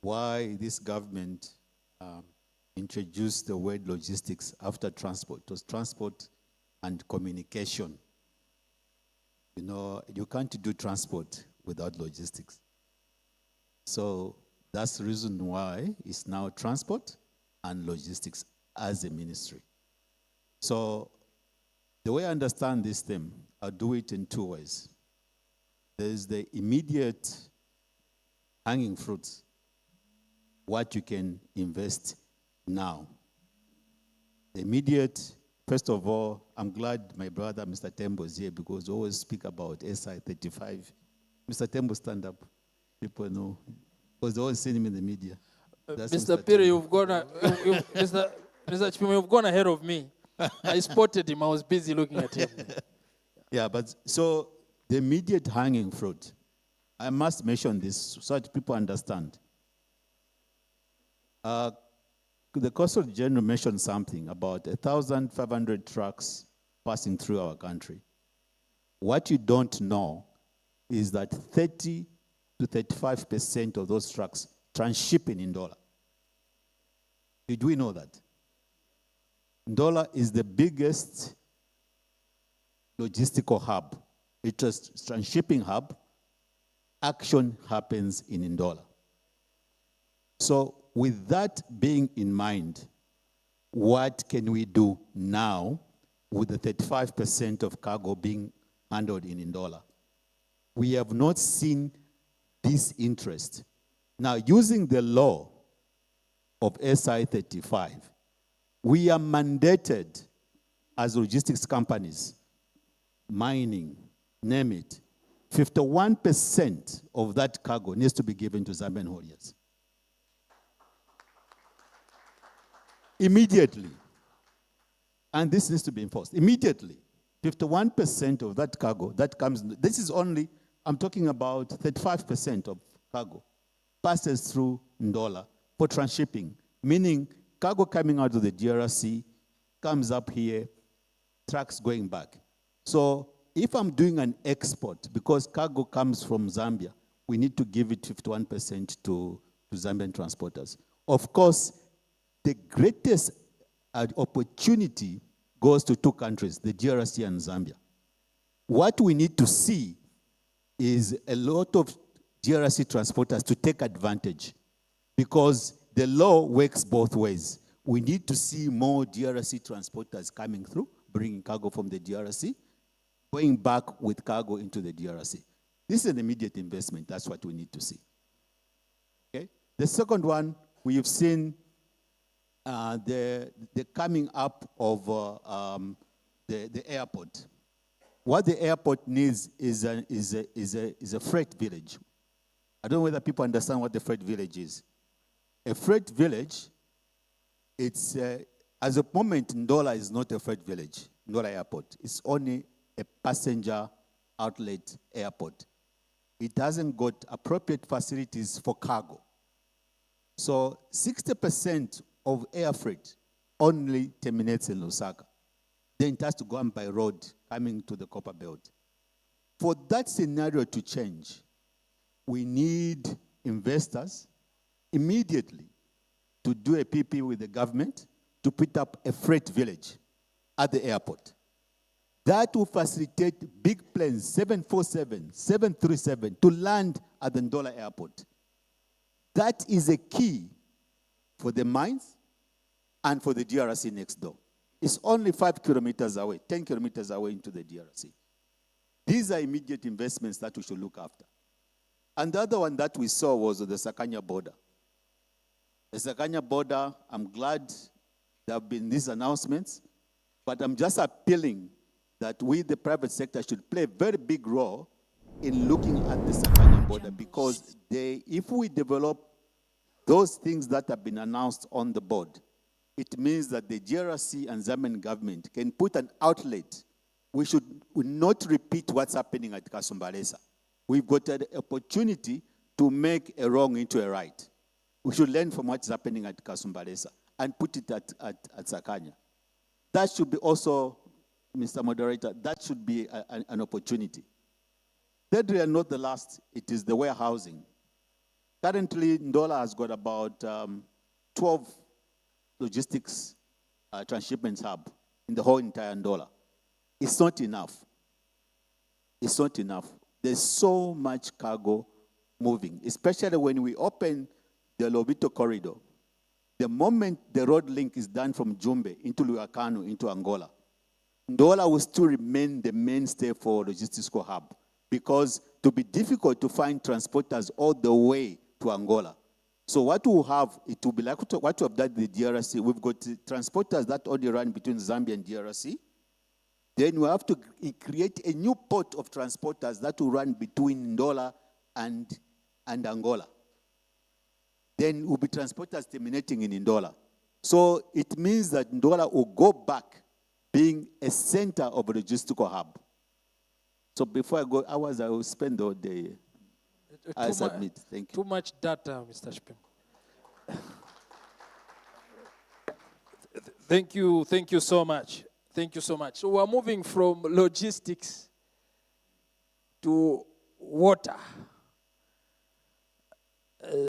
why this government introduced the word logistics after transport. It was transport and communication. You know, you can't do transport without logistics. So that's the reason why it's now transport and logistics as a ministry. So the way I understand this theme, I'll do it in two ways. There's the immediate hanging fruits, what you can invest now. The immediate, first of all, I'm glad my brother, Mr. Tembo, is here because we always speak about SI 35. Mr. Tembo, stand up. People know. Because they always see him in the media. Mr. Piri, you've gone, Mr. Chipimo, you've gone ahead of me. I spotted him. I was busy looking at him. Yeah, but so the immediate hanging fruit, I must mention this so that people understand. The Consul General mentioned something about 1,500 trucks passing through our country. What you don't know is that 30 to 35% of those trucks transshipping in Ndola. Did we know that? Ndola is the biggest logistical hub. It's a transshipping hub. Action happens in Ndola. So with that being in mind, what can we do now with the 35% of cargo being handled in Ndola? We have not seen this interest. Now, using the law of SI 35, we are mandated as logistics companies, mining, name it, 51% of that cargo needs to be given to Zambian hauliers. Immediately. And this needs to be enforced. Immediately. 51% of that cargo that comes, this is only, I'm talking about 35% of cargo passes through Ndola for transshipping, meaning cargo coming out of the DRC comes up here, trucks going back. So if I'm doing an export, because cargo comes from Zambia, we need to give it 51% to Zambian transporters. Of course, the greatest opportunity goes to two countries, the DRC and Zambia. What we need to see is a lot of DRC transporters to take advantage because the law works both ways. We need to see more DRC transporters coming through, bringing cargo from the DRC, going back with cargo into the DRC. This is an immediate investment. That's what we need to see. Okay. The second one, we have seen the coming up of the airport. What the airport needs is a freight village. I don't know whether people understand what the freight village is. A freight village, it's, as a moment, Ndola is not a freight village, Ndola Airport. It's only a passenger outlet airport. It hasn't got appropriate facilities for cargo. So 60% of air freight only terminates in Lusaka. Then it has to go on by road coming to the Copper Belt. For that scenario to change, we need investors immediately to do a PP with the government to put up a freight village at the airport. That will facilitate big planes, 747, 737, to land at the Ndola airport. That is a key for the mines and for the DRC next door. It's only 5 kilometers away, 10 kilometers away into the DRC. These are immediate investments that we should look after. And the other one that we saw was the Sakanya border. The Sakanya border, I'm glad there have been these announcements, but I'm just appealing that we, the private sector, should play a very big role in looking at the Sakanya border because if we develop those things that have been announced on the board, it means that the DRC and Zambian government can put an outlet. We should not repeat what's happening at Kasumbalesa. We've got an opportunity to make a wrong into a right. We should learn from what's happening at Kasumbalesa and put it at Sakanya. That should be also, Mr. Moderator, that should be an opportunity. Thirdly, and not the last, it is the warehousing. Currently, Ndola has got about 12 logistics transshipment hub in the whole entire Ndola. It's not enough. It's not enough. There's so much cargo moving, especially when we open the Lobito corridor. The moment the road link is done from Jumbe into Luakano into Angola, Ndola will still remain the mainstay for logistical hub because it will be difficult to find transporters all the way to Angola. So what we'll have, it will be like what we have done with the DRC. We've got transporters that only run between Zambia and DRC. Then we have to create a new port of transporters that will run between Ndola and Angola. Then will be transporters terminating in Ndola. So it means that Ndola will go back being a center of a logistical hub. So before I go hours, I will spend all day. I submit. Thank you. Too much data, Mr. Shpim. Thank you so much. Thank you so much. So we're moving from logistics to water.